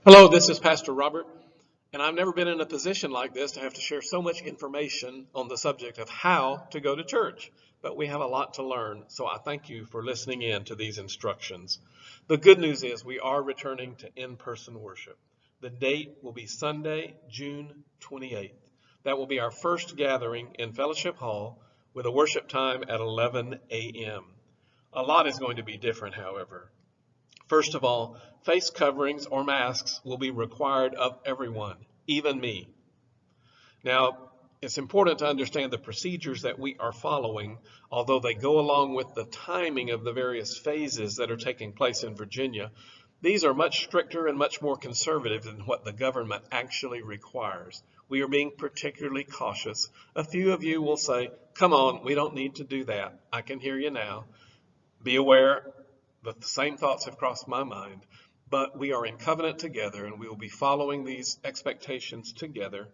Hello, this is Pastor Robert, and I've never been in a position like this to have to share so much information on the subject of how to go to church. But we have a lot to learn, so I thank you for listening in to these instructions. The good news is we are returning to in-person worship. The date will be Sunday, June 28th. That will be our first gathering in Fellowship Hall with a worship time at 11 a.m. A lot is going to be different, however. First of all, face coverings or masks will be required of everyone, even me. Now, it's important to understand the procedures that we are following, although they go along with the timing of the various phases that are taking place in Virginia. These are much stricter and much more conservative than what the government actually requires. We are being particularly cautious. A few of you will say, "Come on, we don't need to do that." I can hear you now. Be aware that the same thoughts have crossed my mind, but we are in covenant together and we will be following these expectations together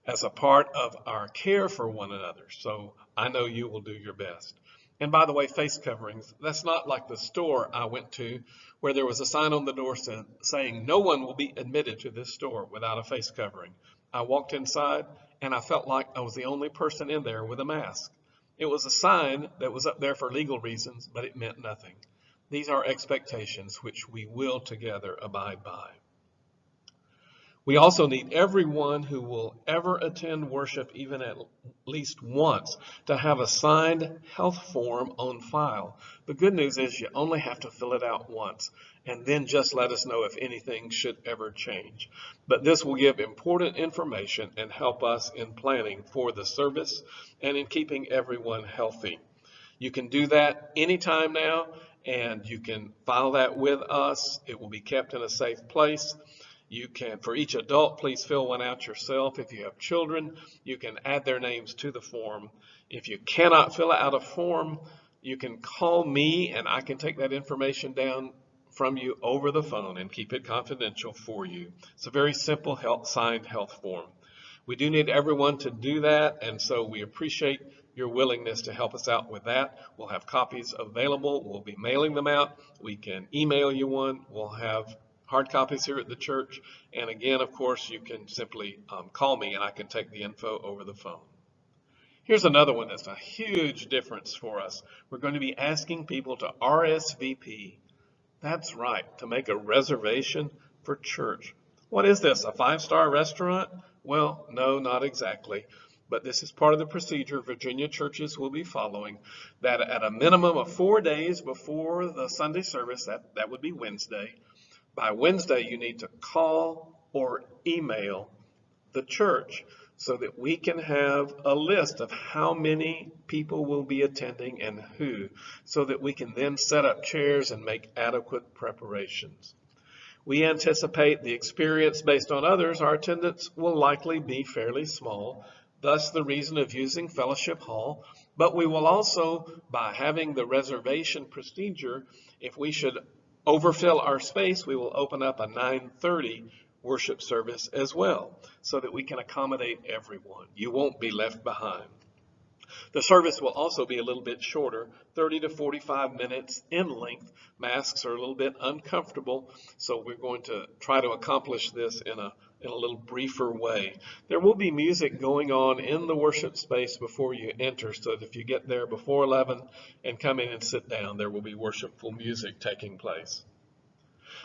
as a part of our care for one another. So I know you will do your best. And by the way, face coverings, that's not like the store I went to where there was a sign on the door saying no one will be admitted to this store without a face covering. I walked inside and I felt like I was the only person in there with a mask. It was a sign that was up there for legal reasons, but it meant nothing. These are expectations which we will together abide by. We also need everyone who will ever attend worship, even at least once, to have a signed health form on file. The good news is you only have to fill it out once, and then just let us know if anything should ever change. But this will give important information and help us in planning for the service and in keeping everyone healthy. You can do that anytime now, and you can file that with us. It will be kept in a safe place. You can, for each adult, please fill one out yourself. If you have children, you can add their names to the form. If you cannot fill out a form, you can call me and I can take that information down from you over the phone and keep it confidential for you. It's a very simple signed health form. We do need everyone to do that, and so we appreciate your willingness to help us out with that. We'll have copies available. We'll be mailing them out. We can email you one. We'll have hard copies here at the church. And again, of course, you can simply call me and I can take the info over the phone. Here's another one that's a huge difference for us. We're going to be asking people to RSVP. That's right, to make a reservation for church. What is this, a five-star restaurant? Well, no, not exactly. But this is part of the procedure Virginia churches will be following, that at a minimum of 4 days before the Sunday service, that would be Wednesday, by Wednesday you need to call or email the church so that we can have a list of how many people will be attending and who, so that we can then set up chairs and make adequate preparations. We anticipate the experience based on others, our attendance will likely be fairly small, thus the reason of using Fellowship Hall, but we will also, by having the reservation procedure, if we should overfill our space, we will open up a 9:30 worship service as well, so that we can accommodate everyone. You won't be left behind. The service will also be a little bit shorter, 30 to 45 minutes in length. Masks are a little bit uncomfortable, so we're going to try to accomplish this in a little briefer way. There will be music going on in the worship space before you enter, so that if you get there before 11 and come in and sit down, there will be worshipful music taking place.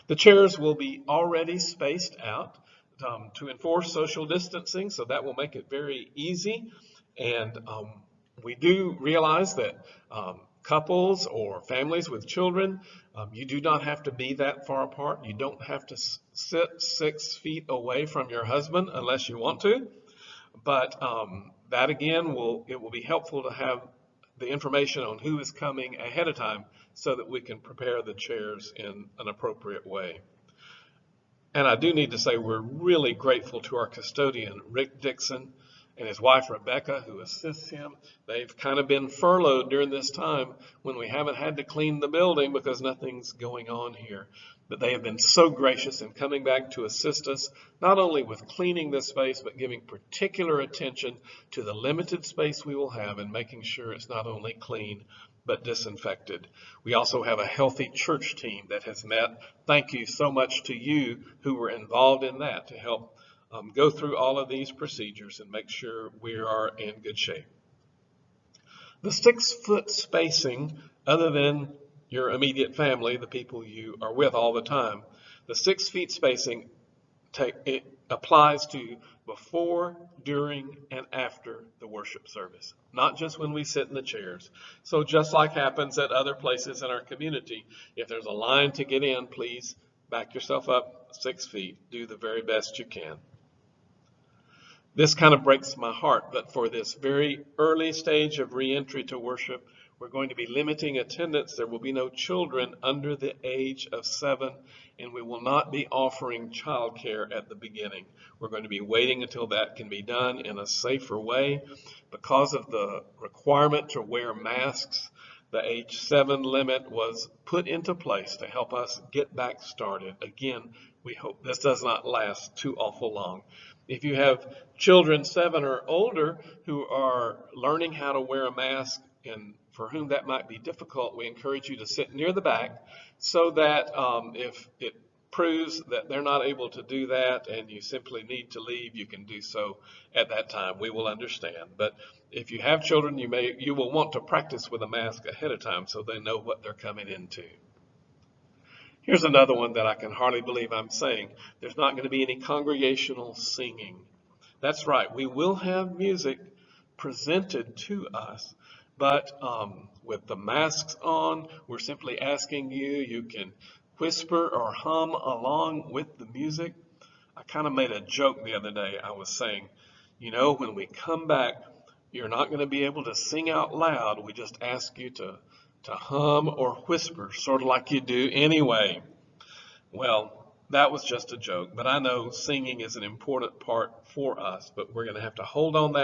The chairs will be already spaced out to enforce social distancing, so that will make it very easy. And we do realize that couples or families with children, you do not have to be that far apart. You don't have to sit 6 feet away from your husband unless you want to. But that again, it will be helpful to have the information on who is coming ahead of time so that we can prepare the chairs in an appropriate way. And I do need to say we're really grateful to our custodian, Rick Dixon, and his wife, Rebecca, who assists him. They've kind of been furloughed during this time when we haven't had to clean the building because nothing's going on here. But they have been so gracious in coming back to assist us, not only with cleaning this space, but giving particular attention to the limited space we will have and making sure it's not only clean, but disinfected. We also have a healthy church team that has met. Thank you so much to you who were involved in that to help go through all of these procedures and make sure we are in good shape. The 6-foot spacing, other than your immediate family, the people you are with all the time, the 6 feet spacing it applies to before, during, and after the worship service, not just when we sit in the chairs. So just like happens at other places in our community, if there's a line to get in, please back yourself up 6 feet. Do the very best you can. This kind of breaks my heart, but for this very early stage of reentry to worship, we're going to be limiting attendance. There will be no children under the age of 7, and we will not be offering childcare at the beginning. We're going to be waiting until that can be done in a safer way. Because of the requirement to wear masks, the age 7 limit was put into place to help us get back started. Again, we hope this does not last too awful long. If you have children 7 or older who are learning how to wear a mask and for whom that might be difficult, we encourage you to sit near the back so that if it proves that they're not able to do that and you simply need to leave, you can do so at that time. We will understand. But if you have children, you will want to practice with a mask ahead of time so they know what they're coming into. Here's another one that I can hardly believe I'm saying. There's not going to be any congregational singing. That's right. We will have music presented to us, but with the masks on, we're simply asking you can whisper or hum along with the music. I kind of made a joke the other day. I was saying, when we come back, you're not going to be able to sing out loud. We just ask you to hum or whisper, sort of like you do anyway. Well, that was just a joke, but I know singing is an important part for us, but we're going to have to hold on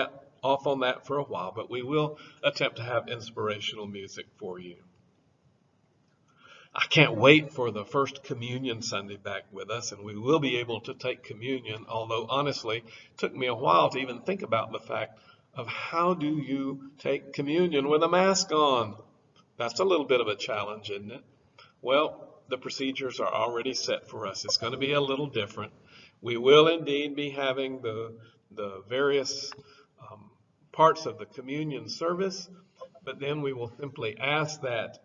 off on that for a while, but we will attempt to have inspirational music for you. I can't wait for the first communion Sunday back with us, and we will be able to take communion, although honestly, it took me a while to even think about the fact of how do you take communion with a mask on? That's a little bit of a challenge, isn't it? Well, the procedures are already set for us. It's going to be a little different. We will indeed be having the various parts of the communion service, but then we will simply ask that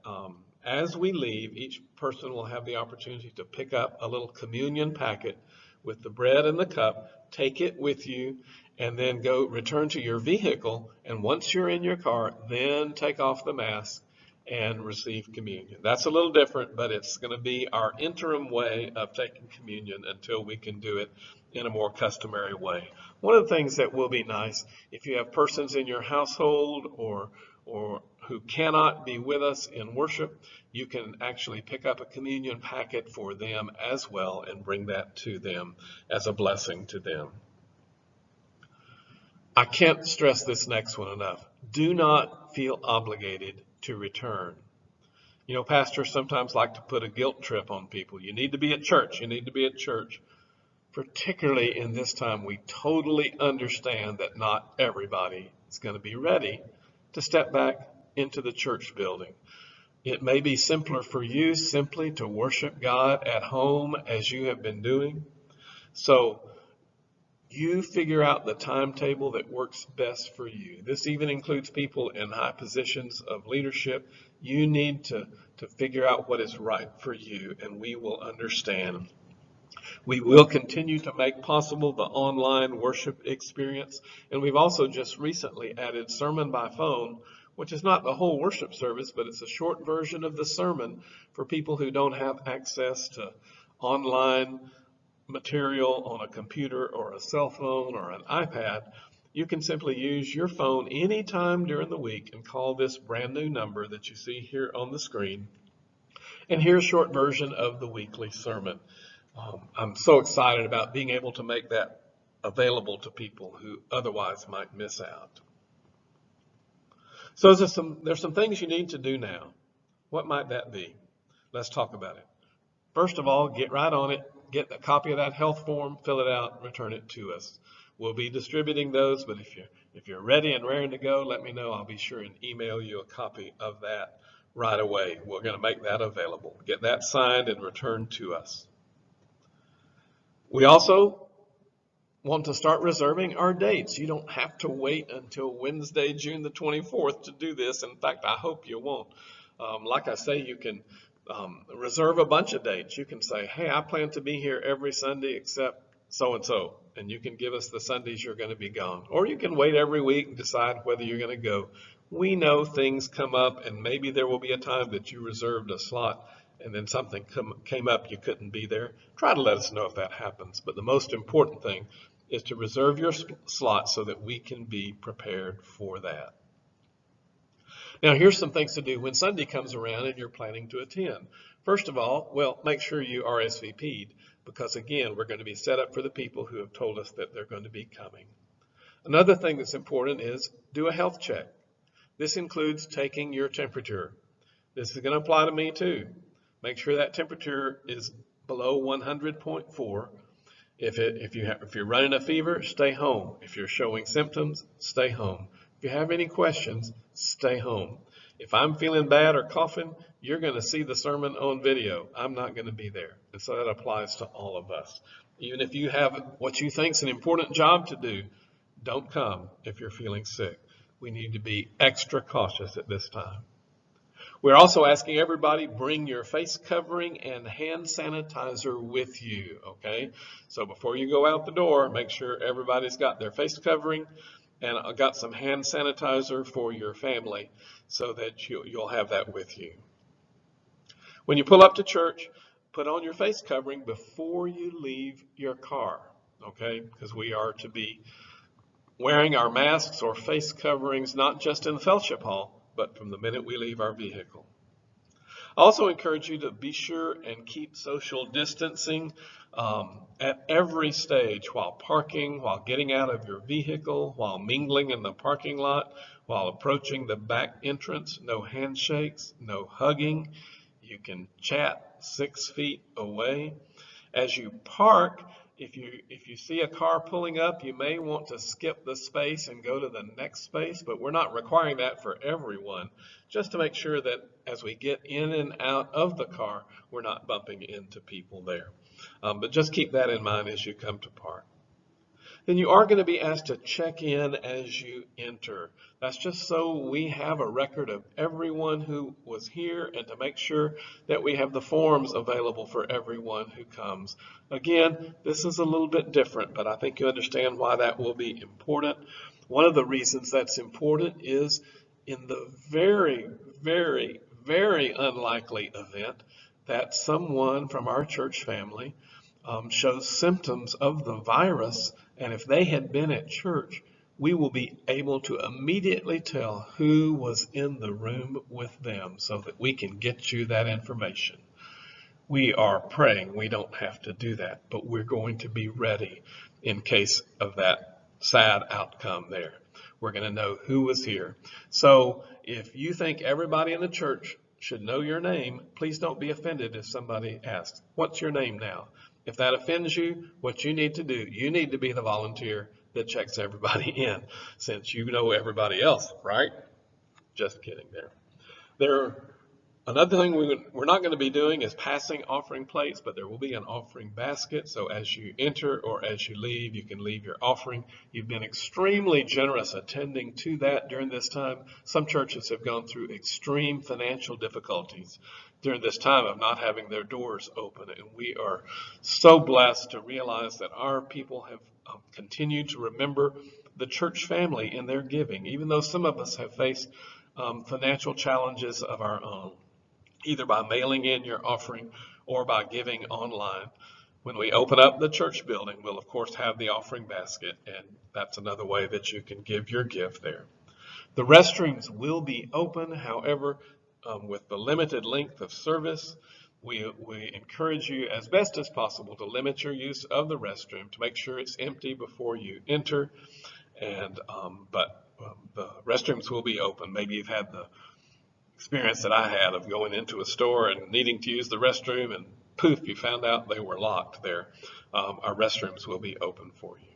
as we leave, each person will have the opportunity to pick up a little communion packet with the bread and the cup, take it with you, and then return to your vehicle. And once you're in your car, then take off the mask and receive communion. That's a little different, but it's going to be our interim way of taking communion until we can do it in a more customary way. One of the things that will be nice, if you have persons in your household or who cannot be with us in worship, you can actually pick up a communion packet for them as well and bring that to them as a blessing to them. I can't stress this next one enough. Do not feel obligated to return. Pastors sometimes like to put a guilt trip on people. You need to be at church. You need to be at church. Particularly in this time, we totally understand that not everybody is going to be ready to step back into the church building. It may be simpler for you simply to worship God at home as you have been doing. So you figure out the timetable that works best for you. This even includes people in high positions of leadership. You need to figure out what is right for you, and we will understand. We will continue to make possible the online worship experience, and we've also just recently added sermon by phone, which is not the whole worship service, but it's a short version of the sermon for people who don't have access to online material on a computer or a cell phone or an iPad. You can simply use your phone anytime during the week and call this brand new number that you see here on the screen and hear a short version of the weekly sermon. I'm so excited about being able to make that available to people who otherwise might miss out. So there's some things you need to do now. What might that be? Let's talk about it. First of all, get right on it. Get a copy of that health form, fill it out, return it to us. We'll be distributing those, but if you're ready and raring to go, let me know. I'll be sure and email you a copy of that right away. We're going to make that available. Get that signed and returned to us. We also want to start reserving our dates. You don't have to wait until Wednesday, June the 24th to do this. In fact, I hope you won't. Like I say, you can reserve a bunch of dates. You can say, hey, I plan to be here every Sunday except so-and-so, and you can give us the Sundays you're going to be gone. Or you can wait every week and decide whether you're going to go. We know things come up, and maybe there will be a time that you reserved a slot and then something came up, you couldn't be there. Try to let us know if that happens. But the most important thing is to reserve your slot so that we can be prepared for that. Now, here's some things to do when Sunday comes around and you're planning to attend. First of all, well, make sure you RSVP'd, because again, we're going to be set up for the people who have told us that they're going to be coming. Another thing that's important is do a health check. This includes taking your temperature. This is going to apply to me too. Make sure that temperature is below 100.4. If you're running a fever, stay home. If you're showing symptoms, stay home. If you have any questions, stay home. If I'm feeling bad or coughing, you're going to see the sermon on video. I'm not going to be there. And so that applies to all of us. Even if you have what you think is an important job to do, don't come if you're feeling sick. We need to be extra cautious at this time. We're also asking everybody, bring your face covering and hand sanitizer with you, okay? So before you go out the door, make sure everybody's got their face covering and got some hand sanitizer for your family so that you'll have that with you. When you pull up to church, put on your face covering before you leave your car, okay? Because we are to be wearing our masks or face coverings not just in the fellowship hall, but from the minute we leave our vehicle. I also encourage you to be sure and keep social distancing at every stage, while parking, while getting out of your vehicle, while mingling in the parking lot, while approaching the back entrance. No handshakes, no hugging. You can chat 6 feet away. As you park, if you see a car pulling up, you may want to skip the space and go to the next space, but we're not requiring that for everyone, just to make sure that as we get in and out of the car, we're not bumping into people there. But just keep that in mind as you come to park. Then you are going to be asked to check in as you enter. That's just so we have a record of everyone who was here and to make sure that we have the forms available for everyone who comes. Again, this is a little bit different, but I think you understand why that will be important. One of the reasons that's important is in the very, very, very unlikely event that someone from our church family shows symptoms of the virus, and if they had been at church, we will be able to immediately tell who was in the room with them so that we can get you that information. We are praying we don't have to do that, but we're going to be ready in case of that sad outcome there. We're going to know who was here. So if you think everybody in the church should know your name, please don't be offended if somebody asks, what's your name now? If that offends you, what you need to do, you need to be the volunteer that checks everybody in, since you know everybody else, right? Just kidding there. Another thing we're not going to be doing is passing offering plates, but there will be an offering basket. So as you enter or as you leave, you can leave your offering. You've been extremely generous attending to that during this time. Some churches have gone through extreme financial difficulties during this time of not having their doors open. And we are so blessed to realize that our people have continued to remember the church family in their giving, even though some of us have faced financial challenges of our own, either by mailing in your offering or by giving online. When we open up the church building, we'll of course have the offering basket, and that's another way that you can give your gift there. The restrooms will be open, however, with the limited length of service, we encourage you as best as possible to limit your use of the restroom to make sure it's empty before you enter. And but the restrooms will be open. Maybe you've had the experience that I had of going into a store and needing to use the restroom, and poof, you found out they were locked there. Our restrooms will be open for you.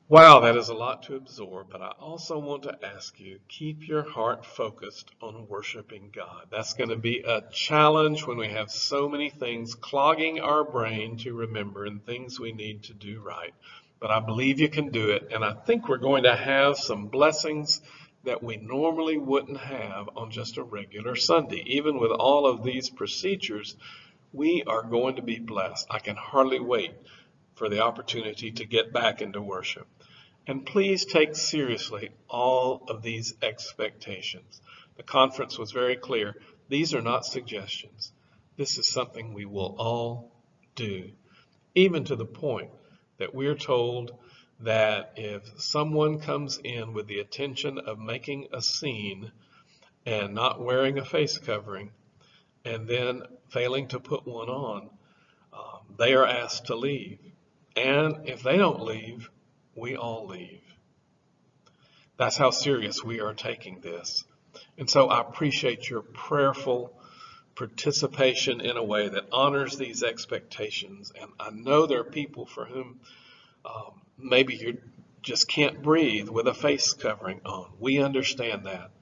Wow, that is a lot to absorb, but I also want to ask you, keep your heart focused on worshiping God. That's going to be a challenge when we have so many things clogging our brain to remember and things we need to do right. But I believe you can do it, and I think we're going to have some blessings that we normally wouldn't have on just a regular Sunday. Even with all of these procedures, we are going to be blessed. I can hardly wait for the opportunity to get back into worship. And please take seriously all of these expectations. The conference was very clear. These are not suggestions. This is something we will all do, even to the point that we're told that if someone comes in with the intention of making a scene and not wearing a face covering and then failing to put one on, they are asked to leave. And if they don't leave, we all leave. That's how serious we are taking this. And so I appreciate your prayerful participation in a way that honors these expectations. And I know there are people for whom maybe you just can't breathe with a face covering on. We understand that.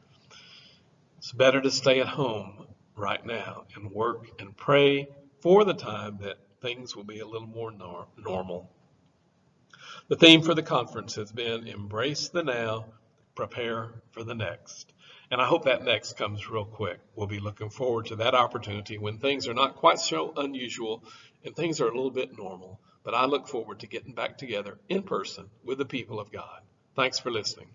It's better to stay at home right now and work and pray for the time that things will be a little more normal. The theme for the conference has been Embrace the Now, Prepare for the Next. And I hope that next comes real quick. We'll be looking forward to that opportunity when things are not quite so unusual and things are a little bit normal. But I look forward to getting back together in person with the people of God. Thanks for listening.